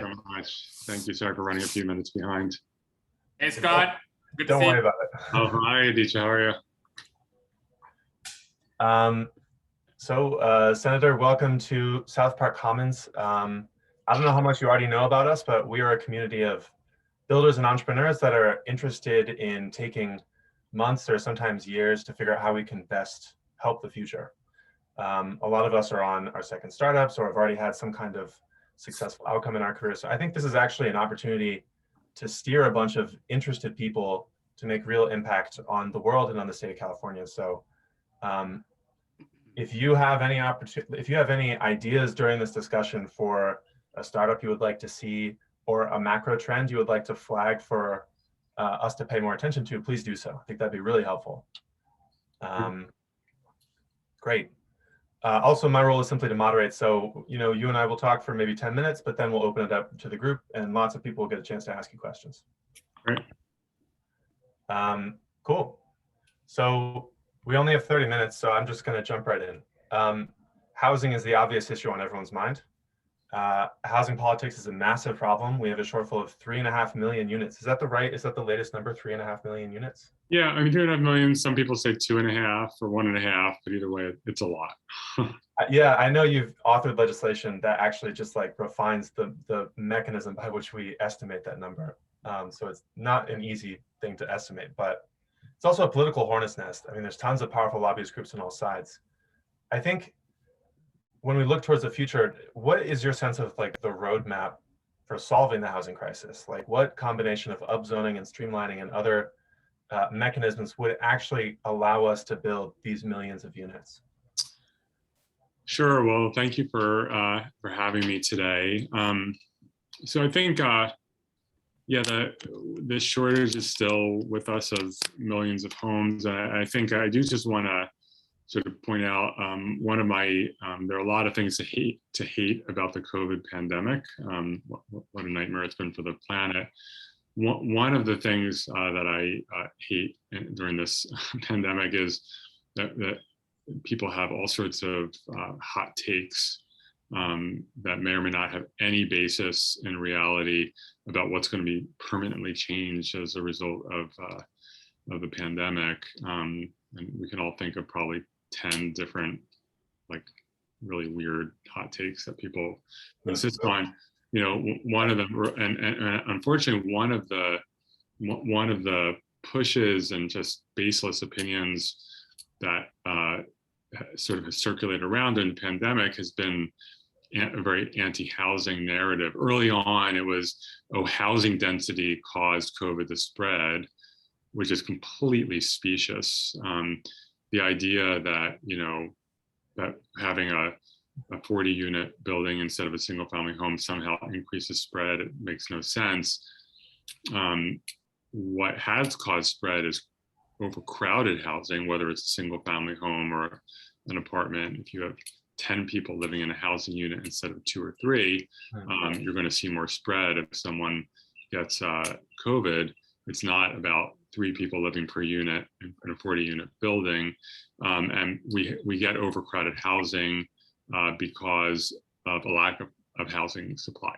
so much. Thank you. Sorry for running a few minutes behind. Hey, Scott. Good to Don't see worry you. about it. Oh, hi, Aditya. How are you? Senator, welcome to South Park Commons. I don't know how much you already know about us, but we are a community of builders and entrepreneurs that are interested in taking months or sometimes years to figure out how we can best help the future. A lot of us are on our second startups or have already had some kind of successful outcome in our career. So I think this is actually an opportunity to steer a bunch of interested people to make real impact on the world and on the state of California. So if you have any ideas during this discussion for a startup you would like to see or a macro trend you would like to flag for us to pay more attention to, please do so. I think that'd be really helpful. Great. Also, my role is simply to moderate. So, you and I will talk for maybe 10 minutes, but then we'll open it up to the group and lots of people will get a chance to ask you questions. Great. Cool. So we only have 30 minutes, so I'm just going to jump right in. Housing is the obvious issue on everyone's mind. Housing politics is a massive problem. We have a shortfall of 3.5 million units. Is that the latest number, 3.5 million units? Yeah, I mean, 2.5 million, some people say 2.5 or 1.5, but either way, it's a lot. Yeah, I know you've authored legislation that actually just refines the mechanism by which we estimate that number. So it's not an easy thing to estimate, but it's also a political hornet's nest. I mean, there's tons of powerful lobbyist groups on all sides. I think when we look towards the future, what is your sense of the roadmap for solving the housing crisis? What combination of upzoning and streamlining and other mechanisms would actually allow us to build these millions of units? Sure. Well, thank you for having me today. So I think, the shortage is still with us of millions of homes. I think I do just want to sort of point out there are a lot of things to hate about the COVID pandemic. What a nightmare it's been for the planet. One of the things that I hate during this pandemic is that people have all sorts of hot takes that may or may not have any basis in reality about what's going to be permanently changed as a result of the pandemic. And we can all think of probably 10 different really weird hot takes that people insist on. One of them, and unfortunately, one of the pushes and just baseless opinions that sort of has circulated around during the pandemic has been a very anti-housing narrative. Early on, it was, housing density caused COVID to spread, which is completely specious. The idea that that having a 40-unit building instead of a single-family home somehow increases spread, it makes no sense. What has caused spread is overcrowded housing, whether it's a single-family home or an apartment. If you have 10 people living in a housing unit instead of 2 or 3, you're going to see more spread. If someone gets COVID, it's not about 3 people living per unit in a 40-unit building. And we get overcrowded housing because of a lack of housing supply.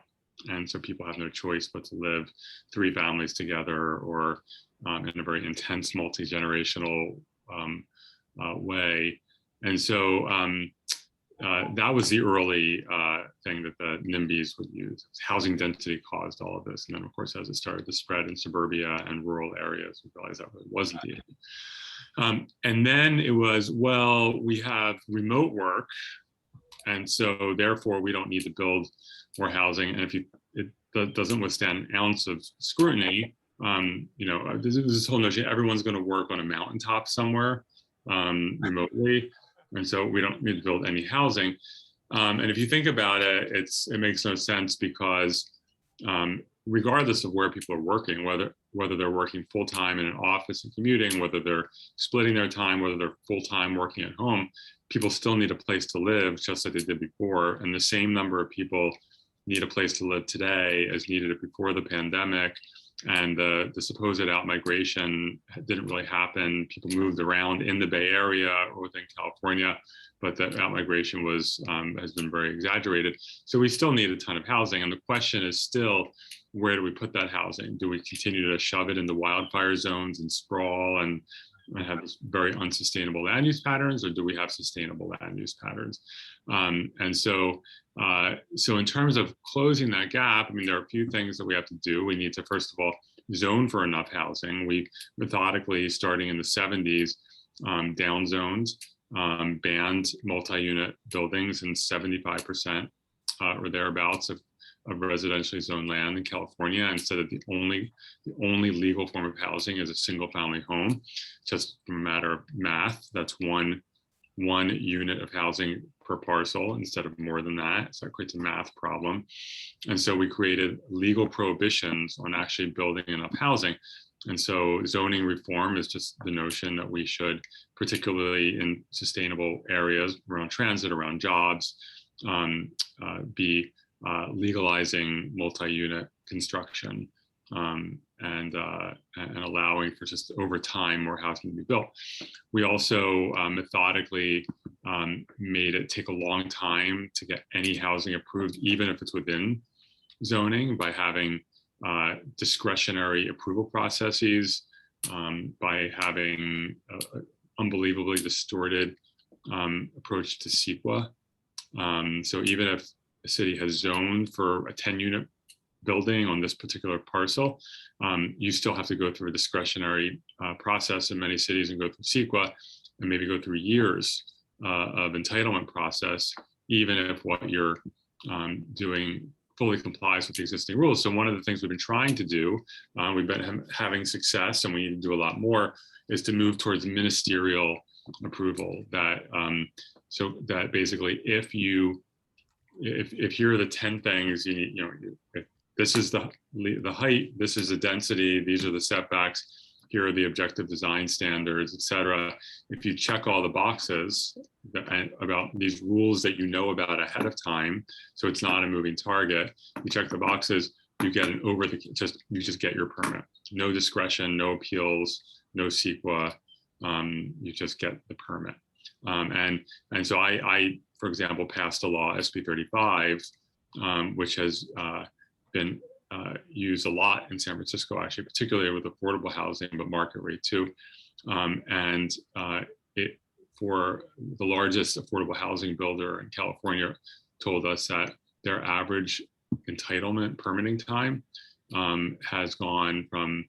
And so people have no choice but to live 3 families together or in a very intense multi-generational way. And so that was the early thing that the NIMBYs would use. Housing density caused all of this. And then, of course, as it started to spread in suburbia and rural areas, we realized that really wasn't the issue. And then it was, well, we have remote work, and so therefore we don't need to build more housing. And if it doesn't withstand an ounce of scrutiny, this whole notion, everyone's going to work on a mountaintop somewhere remotely. And so we don't need to build any housing. And if you think about it, it makes no sense because regardless of where people are working, whether they're working full-time in an office and commuting, whether they're splitting their time, whether they're full-time working at home, people still need a place to live just like they did before. And the same number of people need a place to live today as needed it before the pandemic. And the supposed outmigration didn't really happen. People moved around in the Bay Area or within California, but the outmigration has been very exaggerated. So we still need a ton of housing. And the question is still, where do we put that housing? Do we continue to shove it in the wildfire zones and sprawl and have this very unsustainable land use patterns, or do we have sustainable land use patterns? So in terms of closing that gap, I mean, there are a few things that we have to do. We need to, first of all, zone for enough housing. We methodically, starting in the 70s, down zones, banned multi-unit buildings in 75% or thereabouts of residentially zoned land in California, and said that the only legal form of housing is a single family home. Just from a matter of math, that's one unit of housing per parcel instead of more than that. So it creates a math problem. And so we created legal prohibitions on actually building enough housing. And so zoning reform is just the notion that we should, particularly in sustainable areas around transit, around jobs, be legalizing multi-unit construction and allowing for just over time more housing to be built. We also methodically made it take a long time to get any housing approved, even if it's within zoning, by having discretionary approval processes, by having unbelievably distorted approach to CEQA. So even if a city has zoned for a 10-unit building on this particular parcel, you still have to go through a discretionary process in many cities and go through CEQA and maybe go through years of entitlement process, even if what you're doing fully complies with the existing rules. So one of the things we've been trying to do, we've been having success, and we need to do a lot more, is to move towards ministerial approval. That so that basically, if here are the 10 things you need, if this is the height, this is the density, these are the setbacks, here are the objective design standards, et cetera. If you check all the boxes about these rules that you know about ahead of time, so it's not a moving target, you check the boxes, you get you just get your permit. No discretion, no appeals, no CEQA, you just get the permit. And so I, for example, passed a law, SB 35, which has been used a lot in San Francisco, actually, particularly with affordable housing, but market rate too. It, for the largest affordable housing builder in California, told us that their average entitlement permitting time has gone from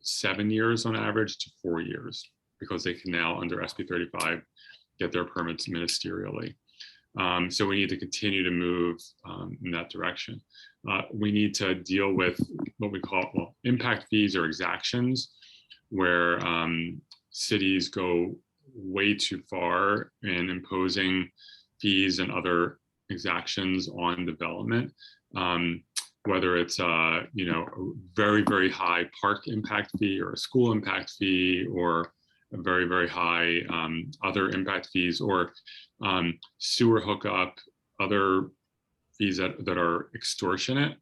7 years on average to 4 years, because they can now, under SB 35, get their permits ministerially. So we need to continue to move in that direction. We need to deal with what we call impact fees or exactions, where cities go way too far in imposing fees and other exactions on development. Whether it's a very, very high park impact fee or a school impact fee, or a very, very high other impact fees, or sewer hookup, other fees that are extortionate,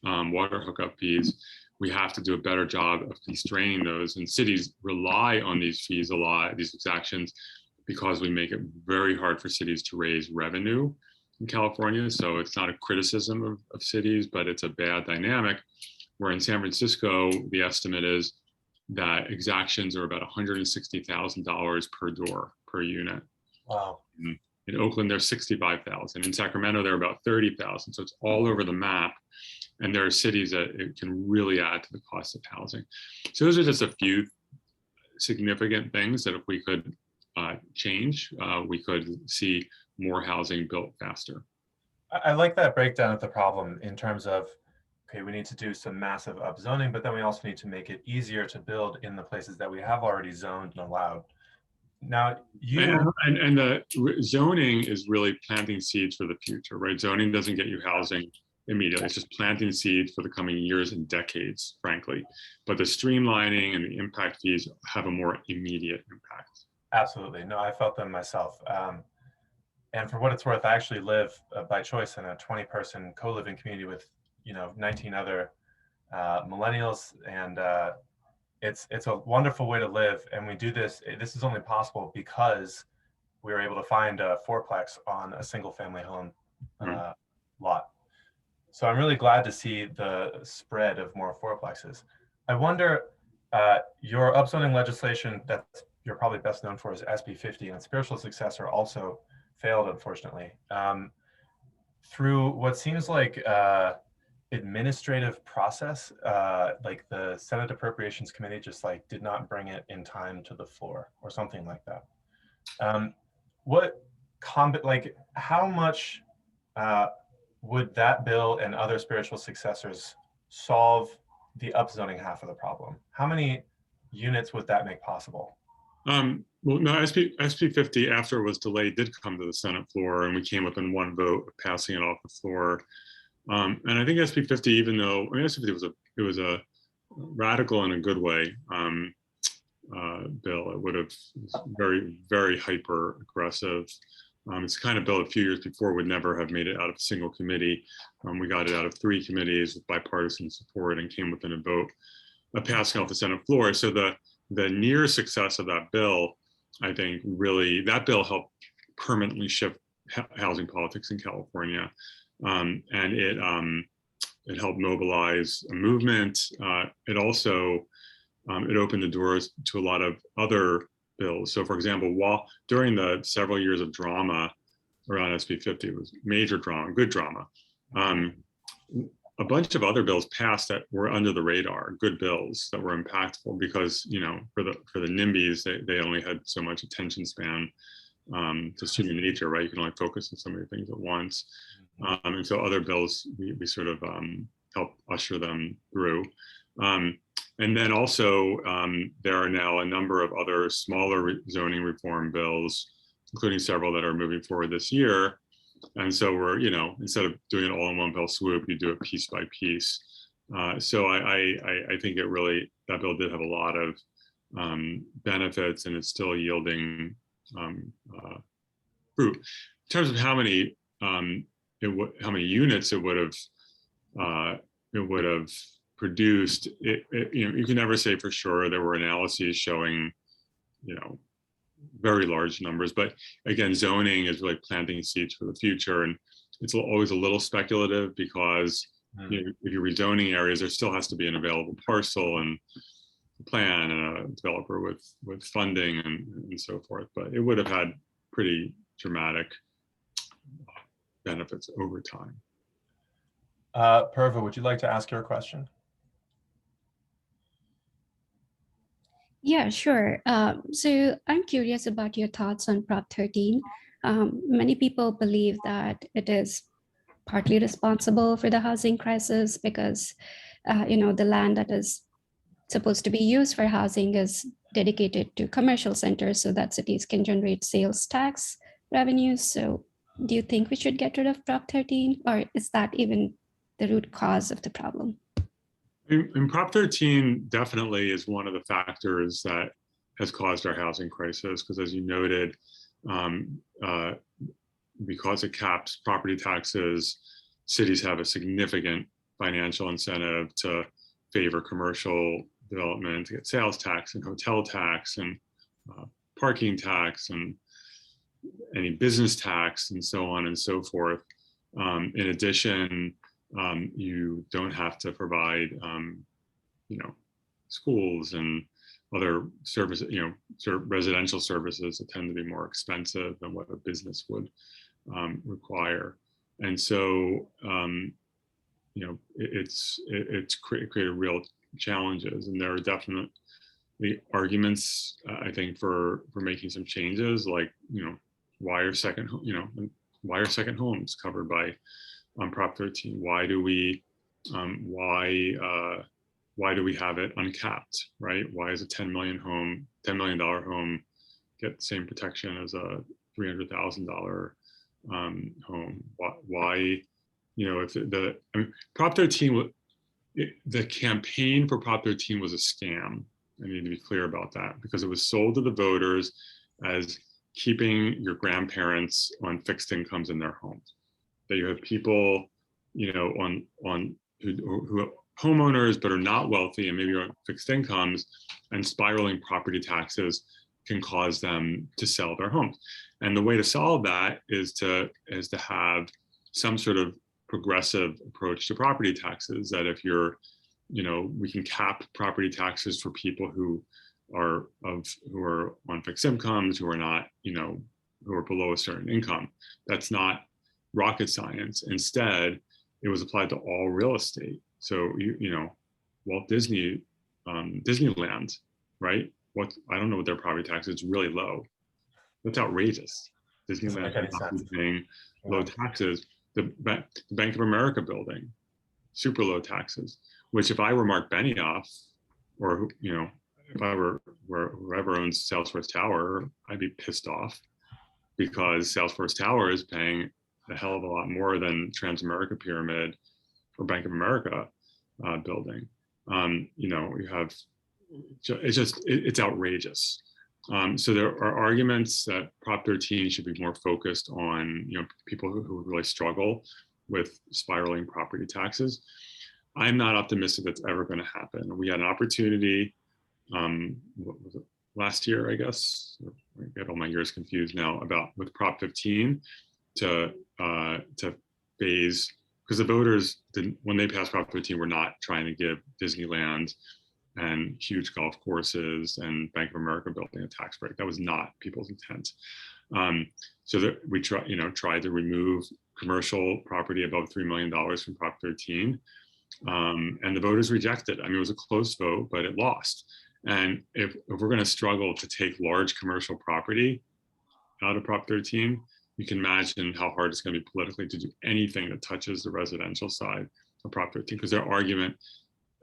water hookup fees. We have to do a better job of constraining those, and cities rely on these fees a lot, these exactions, because we make it very hard for cities to raise revenue in California. So it's not a criticism of cities, but it's a bad dynamic, where in San Francisco, the estimate is that exactions are about $160,000 per door, per unit. Wow. In Oakland, they're $65,000. In Sacramento, they're about $30,000. So it's all over the map. And there are cities that it can really add to the cost of housing. So those are just a few significant things that if we could change, we could see more housing built faster. I like that breakdown of the problem in terms of, okay, we need to do some massive upzoning, but then we also need to make it easier to build in the places that we have already zoned and allowed. Now, and the zoning is really planting seeds for the future, right? Zoning doesn't get you housing immediately. It's just planting seeds for the coming years and decades, frankly. But the streamlining and the impact fees have a more immediate impact. Absolutely. No, I felt them myself. And for what it's worth, I actually live by choice in a 20-person co-living community with 19 other millennials, and it's a wonderful way to live. And we do this. This is only possible because we were able to find a fourplex on a single family home lot. So I'm really glad to see the spread of more fourplexes. I wonder, your upzoning legislation that you're probably best known for is SB 50, and its spiritual successor also failed, unfortunately, through what seems like administrative process. Like the Senate Appropriations Committee just like did not bring it in time to the floor or something like that. How much would that bill and other spiritual successors solve the upzoning half of the problem? How many units would that make possible? Well, no, SB 50, after it was delayed, did come to the Senate floor, and we came within one vote of passing it off the floor. And I think SB 50, even though SB 50 was a radical in a good way bill, it would have very, very hyper aggressive. It's the kind of bill a few years before would never have made it out of a single committee. We got it out of 3 committees with bipartisan support and came within a vote of passing off the Senate floor. So the near success of that bill, I think, really, that bill helped permanently shift housing politics in California, and it helped mobilize a movement. It also it opened the doors to a lot of other bills. So, for example, during the several years of drama around SB 50, it was major drama, good drama. A bunch of other bills passed that were under the radar, good bills that were impactful because, for the NIMBYs, they only had so much attention span. Just human nature, right? You can only focus on so many things at once. And so other bills, we sort of help usher them through. And then also, there are now a number of other smaller zoning reform bills, including several that are moving forward this year. And so we're, instead of doing it all in one fell swoop, you do it piece by piece. So I think that bill did have a lot of benefits, and it's still yielding fruit. In terms of how many units it would have produced, you can never say for sure. There were analyses showing, very large numbers, but again, zoning is really planting seeds for the future, and it's always a little speculative because if you're rezoning areas, there still has to be an available parcel and a plan and a developer with funding and so forth. But it would have had pretty dramatic benefits over time. Purva, would you like to ask your question? Yeah, sure. So I'm curious about your thoughts on Prop 13. Many people believe that it is partly responsible for the housing crisis because, the land that is supposed to be used for housing is dedicated to commercial centers so that cities can generate sales tax revenues. So do you think we should get rid of Prop 13, or is that even the root cause of the problem? And Prop 13 definitely is one of the factors that has caused our housing crisis, because as you noted, because it caps property taxes, cities have a significant financial incentive to favor commercial development, to get sales tax and hotel tax and parking tax and any business tax and so on and so forth. In addition, you don't have to provide, schools and other services, residential services that tend to be more expensive than what a business would require. And so, it's created real challenges, and there are definitely arguments, I think, for making some changes, like, why are second homes covered by Prop 13? Why do we have it uncapped, right? Why is a $10 million home get the same protection as a $300,000 home? Why, Prop 13, the campaign for Prop 13 was a scam. I need to be clear about that, because it was sold to the voters as keeping your grandparents on fixed incomes in their homes. That you have people, you know, on who are homeowners but are not wealthy and maybe are on fixed incomes, and spiraling property taxes can cause them to sell their homes. And the way to solve that is to have some sort of progressive approach to property taxes. That if you're, you know, we can cap property taxes for people who are on fixed incomes, who are not, you know, who are below a certain income. That's not rocket science. Instead, it was applied to all real estate. So you know, Walt Disney, Disneyland, right? I don't know what their property tax is. It's really low. That's outrageous. Disneyland is not paying low taxes. The Bank of America building, super low taxes. Which, if I were Mark Benioff, or you know, if I were whoever owns Salesforce Tower, I'd be pissed off because Salesforce Tower is paying a hell of a lot more than Transamerica Pyramid or Bank of America building. You know, you have, it's outrageous. So there are arguments that Prop 13 should be more focused on, you know, people who really struggle with spiraling property taxes. I'm not optimistic that's ever going to happen. We had an opportunity, what was it, last year, I guess. I get all my years confused now, with Prop 15 to phase, because the voters didn't, when they passed Prop 13, were not trying to give Disneyland and huge golf courses and Bank of America building a tax break. That was not people's intent. So that we tried to remove commercial property above $3 million from Prop 13. And the voters rejected. I mean, it was a close vote, but it lost. And if we're going to struggle to take large commercial property out of Prop 13, you can imagine how hard it's going to be politically to do anything that touches the residential side of Prop 13, because their argument,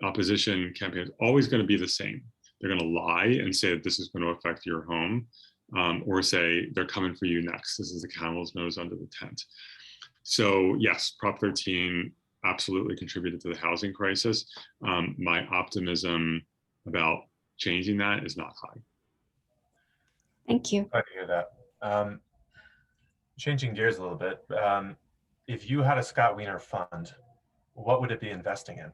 opposition campaign, is always going to be the same. They're going to lie and say that this is going to affect your home, or say they're coming for you next. This is the camel's nose under the tent. So yes, Prop 13 absolutely contributed to the housing crisis. My optimism about changing that is not high. Thank you. Glad to hear that. Changing gears a little bit, if you had a Scott Wiener fund, what would it be investing in?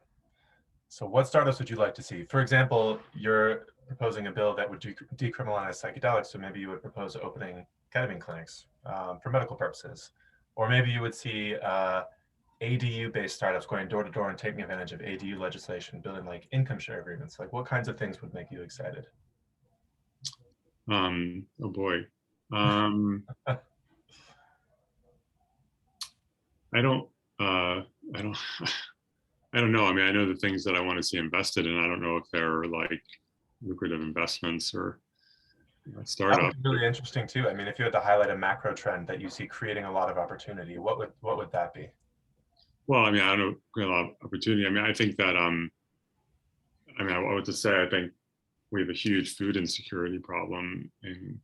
So what startups would you like to see? For example, you're proposing a bill that would decriminalize psychedelics, so maybe you would propose opening ketamine clinics for medical purposes. Or maybe you would see ADU-based startups going door to door and taking advantage of ADU legislation, building like income share agreements. Like, what kinds of things would make you excited? Oh boy. I don't know. I mean, I know the things that I want to see invested in. I don't know if they're like lucrative investments or startups. That would be really interesting too. I mean, if you had to highlight a macro trend that you see creating a lot of opportunity, what would that be? Well, I mean, I don't know, create a lot of opportunity. I mean, I think that I would just say, I think we have a huge food insecurity problem in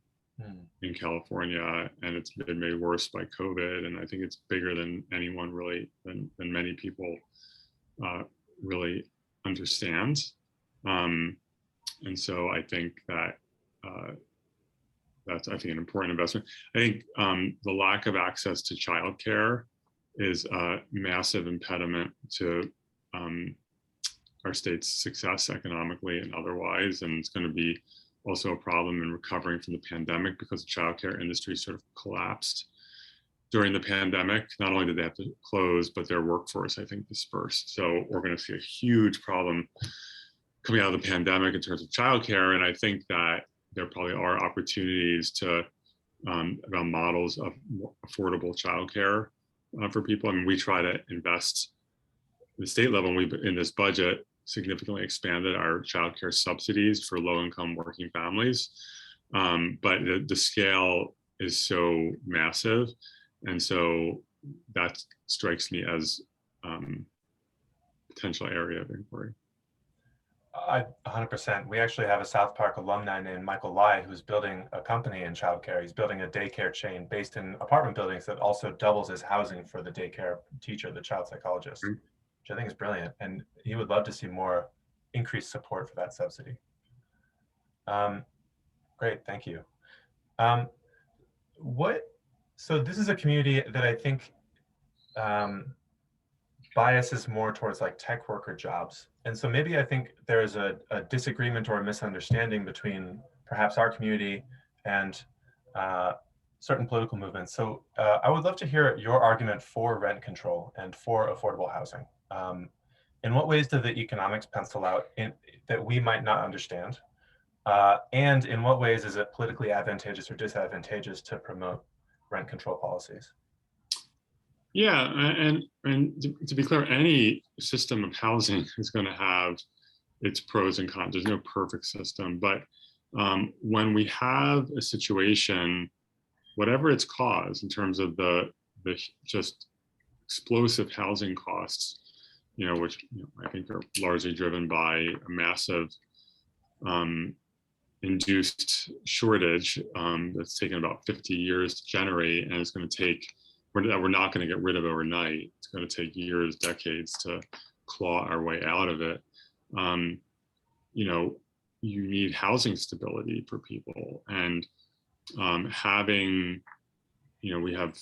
California, and it's been made worse by COVID. And I think it's bigger than anyone really, than many people really understand. And so I think that that's, I think, an important investment. I think the lack of access to childcare is a massive impediment to our state's success economically and otherwise. And it's going to be also a problem in recovering from the pandemic, because the childcare industry sort of collapsed during the pandemic. Not only did they have to close, but their workforce, I think, dispersed. So we're going to see a huge problem coming out of the pandemic in terms of childcare. And I think that there probably are opportunities to about models of affordable childcare for people. I mean, we try to invest at the state level, and we've, in this budget, significantly expanded our childcare subsidies for low-income working families. But the scale is so massive. And so that strikes me as potential area of inquiry. 100%. We actually have a South Park alumni named Michael Lai who's building a company in childcare. He's building a daycare chain based in apartment buildings that also doubles as housing for the daycare teacher, the child psychologist, which I think is brilliant. And he would love to see more increased support for that subsidy. Great, thank you. So this is a community that I think biases more towards like tech worker jobs. And so maybe I think there's a disagreement or a misunderstanding between perhaps our community and certain political movements. So I would love to hear your argument for rent control and for affordable housing. In what ways do the economics pencil out that we might not understand? And in what ways is it politically advantageous or disadvantageous to promote rent control policies? Yeah, and to be clear, any system of housing is going to have its pros and cons. There's no perfect system, but when we have a situation, whatever its cause in terms of the just explosive housing costs, which I think are largely driven by a massive induced shortage that's taken about 50 years to generate, and it's going to take. We're not going to get rid of overnight. It's going to take years, decades to claw our way out of it. You need housing stability for people, and having, we have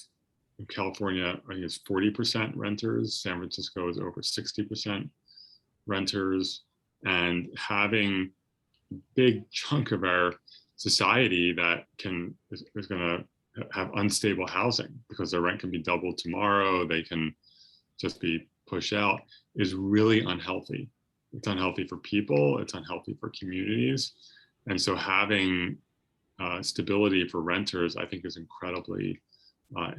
in California, I think it's 40% renters. San Francisco is over 60% renters, and having a big chunk of our society that is going to have unstable housing because their rent can be doubled tomorrow, they can just be pushed out, is really unhealthy. It's unhealthy for people, it's unhealthy for communities. And so having stability for renters, I think, is incredibly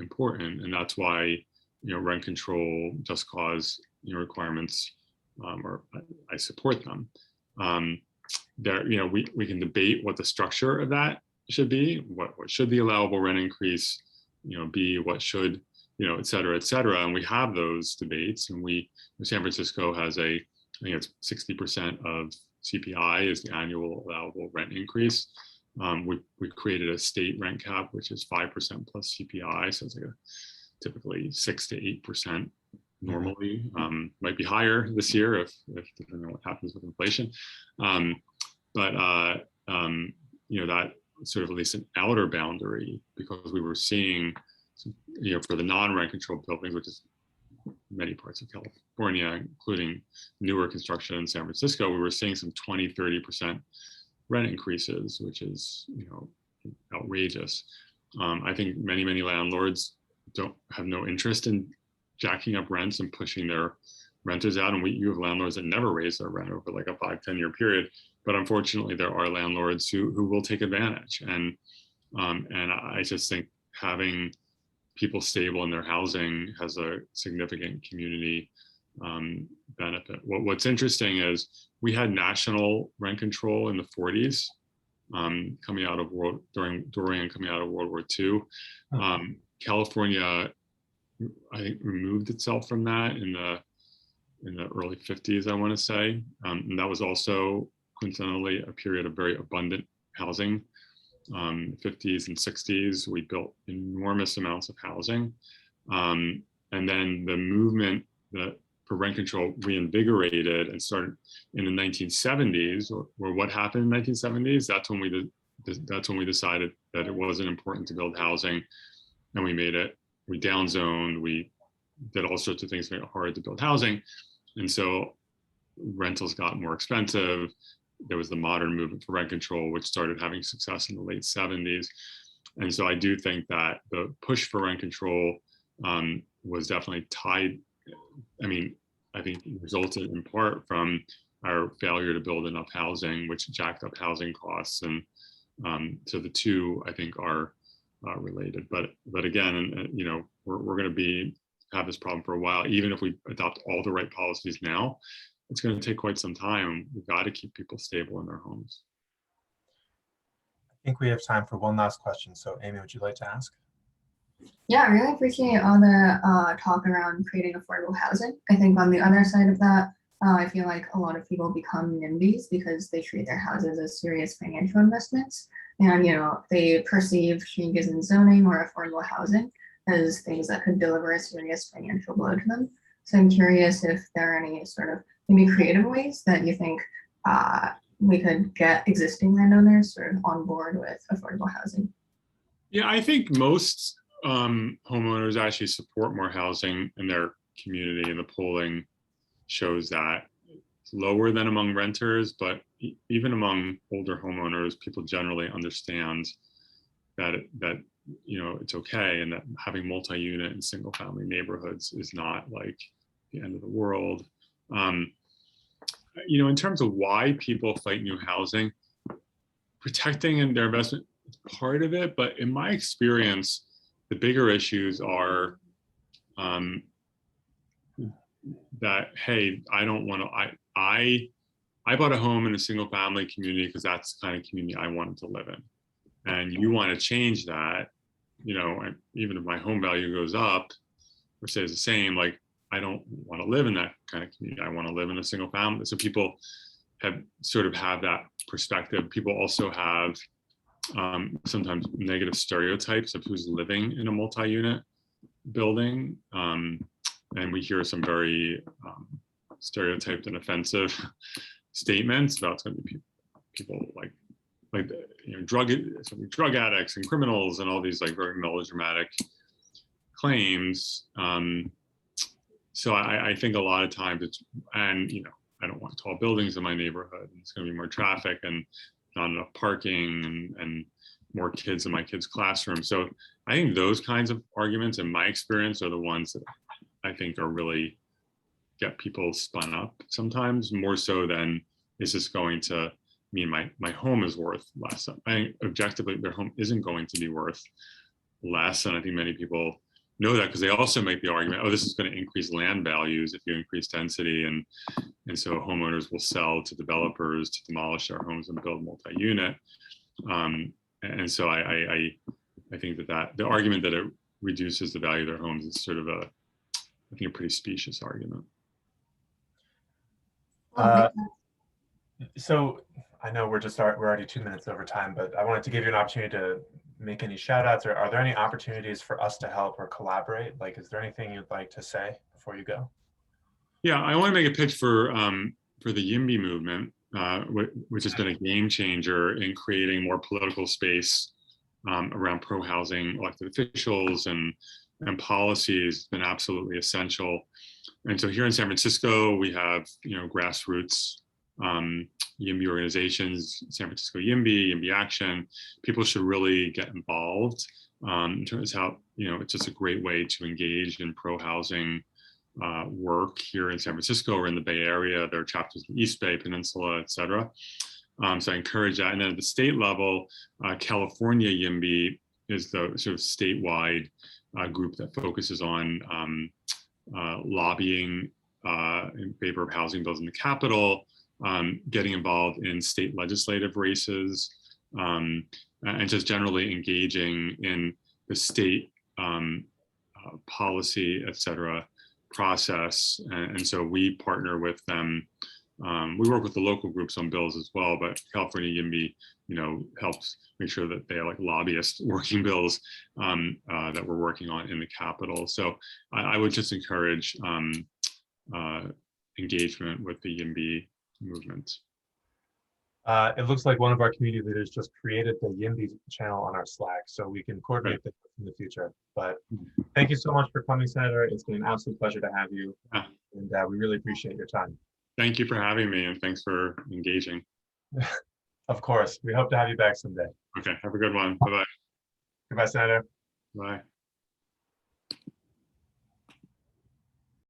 important. And that's why, rent control, just cause requirements, or I support them. We can debate what the structure of that should be, what should the allowable rent increase be, what should, et cetera, and we have those debates. And San Francisco has I think it's 60% of CPI is the annual allowable rent increase. We created a state rent cap, which is 5% plus CPI, so it's like typically 6 to 8% normally. Might be higher this year if depending on what happens with inflation. That sort of at least an outer boundary, because we were seeing, for the non-rent controlled buildings, which is many parts of California, including newer construction in San Francisco, we were seeing some 20, 30% rent increases, which is, outrageous. I think many landlords have no interest in jacking up rents and pushing their renters out. And you have landlords that never raise their rent over like a 5-10 year period. But unfortunately, there are landlords who will take advantage. And I just think having people stable in their housing has a significant community benefit. What's interesting is we had national rent control in the 40s, coming out of coming out of World War II. California, I think, removed itself from that in the early 50s, I want to say. And that was also coincidentally a period of very abundant housing. 50s and 60s, we built enormous amounts of housing. And then the movement for rent control reinvigorated and started in the 1970s, or what happened in the 1970s, that's when we decided that it wasn't important to build housing, and we downzoned, we did all sorts of things to make it hard to build housing. And so rentals got more expensive. There was the modern movement for rent control, which started having success in the late 70s. And so I do think that the push for rent control was definitely tied. I think it resulted in part from our failure to build enough housing, which jacked up housing costs. And so the two, I think, are related. But again, we're going to have this problem for a while. Even if we adopt all the right policies now, it's going to take quite some time. We've got to keep people stable in their homes. I think we have time for one last question. So Amy, would you like to ask? Yeah, I really appreciate all the talk around creating affordable housing. I think on the other side of that, I feel like a lot of people become NIMBYs because they treat their houses as serious financial investments. And, they perceive changes in zoning or affordable housing as things that could deliver a serious financial blow to them. So I'm curious if there are any sort of maybe creative ways that you think we could get existing landowners sort of on board with affordable housing. Yeah, I think most homeowners actually support more housing in their community, and the polling shows that. It's lower than among renters, but even among older homeowners, people generally understand that it's okay, and that having multi-unit and single-family neighborhoods is not like the end of the world. In terms of why people fight new housing, protecting their investment is part of it, but in my experience, the bigger issues are that, hey, I don't want to, I bought a home in a single family community because that's the kind of community I wanted to live in. And you want to change that, and even if my home value goes up or stays the same, like I don't want to live in that kind of community. I want to live in a single family. So people have that perspective. People also have sometimes negative stereotypes of who's living in a multi-unit building. And we hear some very stereotyped and offensive statements about it's going to be people like drug addicts and criminals and all these like very melodramatic claims. So I think a lot of times I don't want tall buildings in my neighborhood. It's going to be more traffic and not enough parking and more kids in my kids' classroom. So I think those kinds of arguments, in my experience, are the ones that I think are really get people spun up sometimes, more so than is this going to mean my home is worth less. I think objectively their home isn't going to be worth less. And I think many people know that because they also make the argument, oh, this is going to increase land values if you increase density. And so homeowners will sell to developers to demolish their homes and build multi-unit. And so I think that the argument that it reduces the value of their homes is sort of a pretty specious argument. So I know we're already 2 minutes over time, but I wanted to give you an opportunity to make any shout outs, or are there any opportunities for us to help or collaborate? Like, is there anything you'd like to say before you go? Yeah, I want to make a pitch for the YIMBY movement, which has been a game changer in creating more political space around pro-housing elected officials and policies. It's been absolutely essential. And so here in San Francisco, we have grassroots YIMBY organizations, San Francisco YIMBY, YIMBY Action. People should really get involved in terms of how, it's just a great way to engage in pro-housing work here in San Francisco or in the Bay Area. There are chapters in the East Bay, Peninsula, et cetera. So I encourage that. And then at the state level, California YIMBY is the sort of statewide group that focuses on lobbying in favor of housing bills in the Capitol, getting involved in state legislative races, and just generally engaging in the state policy, et cetera, process. And so we partner with them. We work with the local groups on bills as well, but California YIMBY, helps make sure that they are like lobbyists working bills that we're working on in the Capitol. So I would just encourage engagement with the YIMBY movement. It looks like one of our community leaders just created the YIMBY channel on our Slack, so we can coordinate this in the future. But thank you so much for coming, Senator. It's been an absolute pleasure to have you, and we really appreciate your time. Thank you for having me, and thanks for engaging. Of course, we hope to have you back someday. Okay, have a good one. Bye-bye. Goodbye, Senator. Bye.